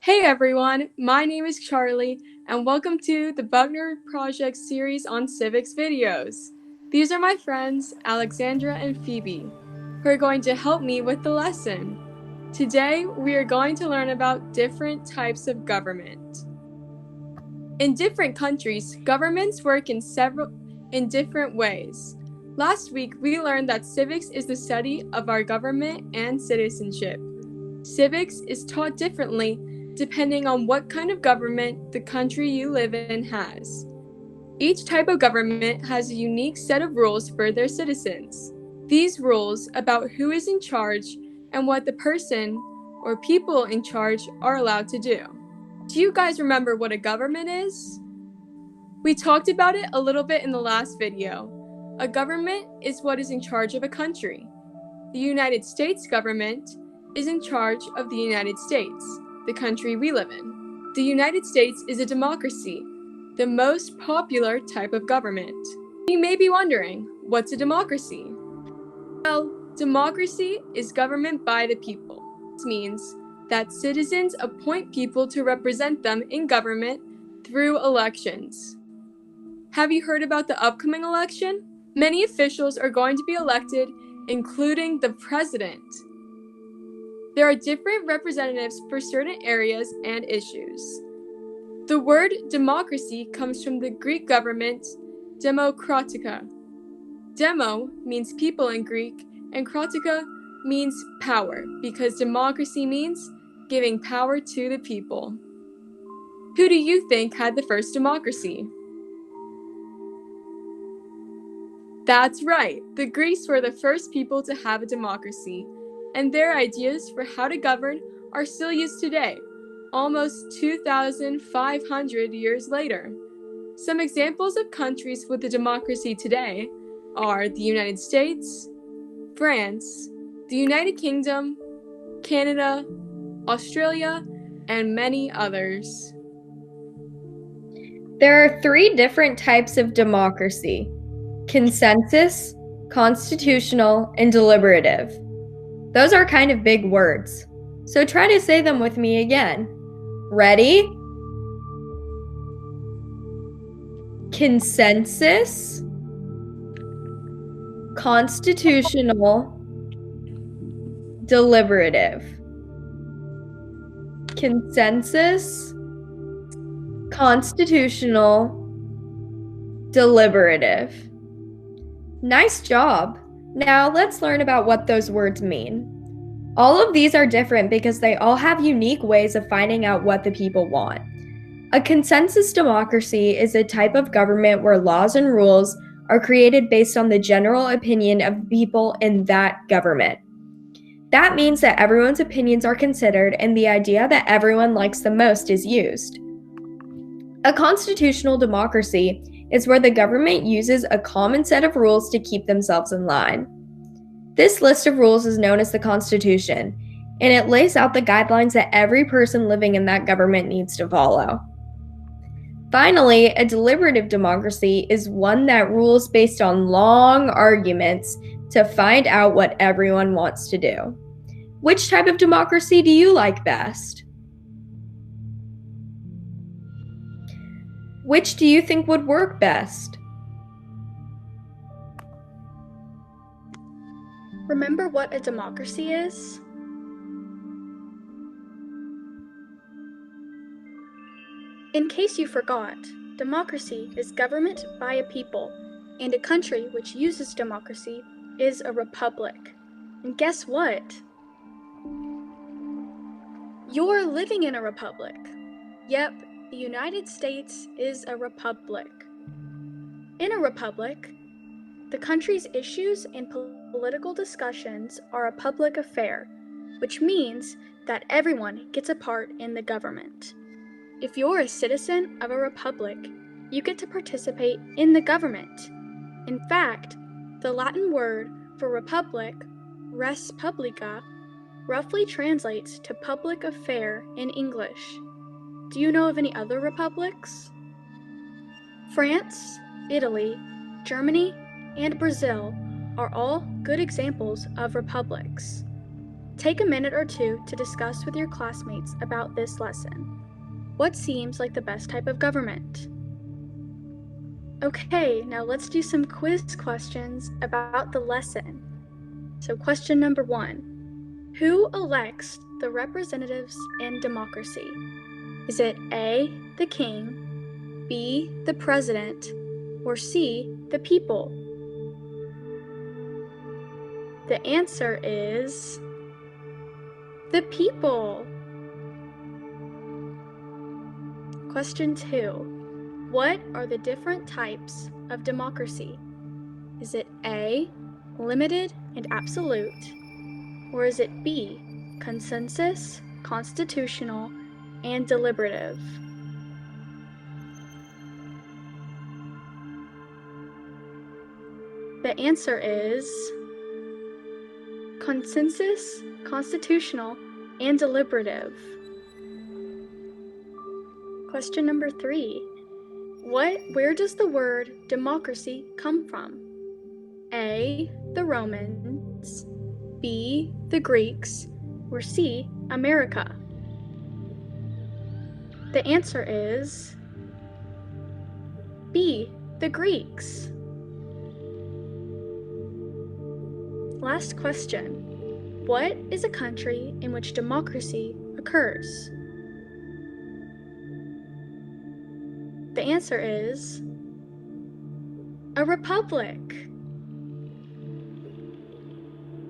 Hey everyone, my name is Charlie, and welcome to the Buckner Project series on Civics videos. These are my friends, Alexandra and Phoebe, who are going to help me with the lesson. Today, we are going to learn about different types of government. In different countries, governments work in different ways. Last week, we learned that civics is the study of our government and citizenship. Civics is taught differently depending on what kind of government the country you live in has. Each type of government has a unique set of rules for their citizens. These rules about who is in charge and what the person or people in charge are allowed to do. Do you guys remember what a government is? We talked about it a little bit in the last video. A government is what is in charge of a country. The United States government is in charge of the United States, the country we live in. The United States is a democracy, the most popular type of government. You may be wondering, what's a democracy? Well, democracy is government by the people. This means that citizens appoint people to represent them in government through elections. Have you heard about the upcoming election? Many officials are going to be elected, including the president. There are different representatives for certain areas and issues. The word democracy comes from the Greek government demokratika. Demo means people in Greek, and kratika means power, because democracy means giving power to the people. Who do you think had the first democracy? That's right, the Greeks were the first people to have a democracy, and their ideas for how to govern are still used today, almost 2,500 years later. Some examples of countries with a democracy today are the United States, France, the United Kingdom, Canada, Australia, and many others. There are three different types of democracy: consensus, constitutional, and deliberative. Those are kind of big words, so try to say them with me again. Ready? Consensus, constitutional, deliberative. Consensus, constitutional, deliberative. Nice job. Now let's learn about what those words mean. All of these are different because they all have unique ways of finding out what the people want. A consensus democracy is a type of government where laws and rules are created based on the general opinion of people in that government. That means that everyone's opinions are considered and the idea that everyone likes the most is used. A constitutional democracy is where the government uses a common set of rules to keep themselves in line. This list of rules is known as the Constitution, and it lays out the guidelines that every person living in that government needs to follow. Finally, a deliberative democracy is one that rules based on long arguments to find out what everyone wants to do. Which type of democracy do you like best? Which do you think would work best? Remember what a democracy is? In case you forgot, democracy is government by a people, and a country which uses democracy is a republic. And guess what? You're living in a republic. Yep, the United States is a republic. In a republic, the country's issues and political discussions are a public affair, which means that everyone gets a part in the government. If you're a citizen of a republic, you get to participate in the government. In fact, the Latin word for republic, res publica, roughly translates to public affair in English. Do you know of any other republics? France, Italy, Germany, and Brazil are all good examples of republics. Take a minute or two to discuss with your classmates about this lesson. What seems like the best type of government? Okay, now let's do some quiz questions about the lesson. So question number 1. Who elects the representatives in democracy? Is it A, the king, B, the president, or C, the people? The answer is the people. Question 2. What are the different types of democracy? Is it A, limited and absolute, or is it B, consensus, constitutional, and deliberative? The answer is consensus, constitutional, and deliberative. Question number 3. Where does the word democracy come from? A, the Romans, B, the Greeks, or C, America? The answer is B, the Greeks. Last question. What is a country in which democracy occurs? The answer is a republic.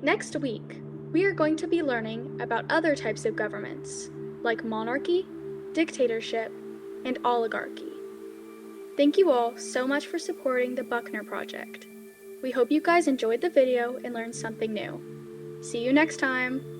Next week, we are going to be learning about other types of governments, like monarchy, dictatorship, and oligarchy. Thank you all so much for supporting the Buckner Project. We hope you guys enjoyed the video and learned something new. See you next time!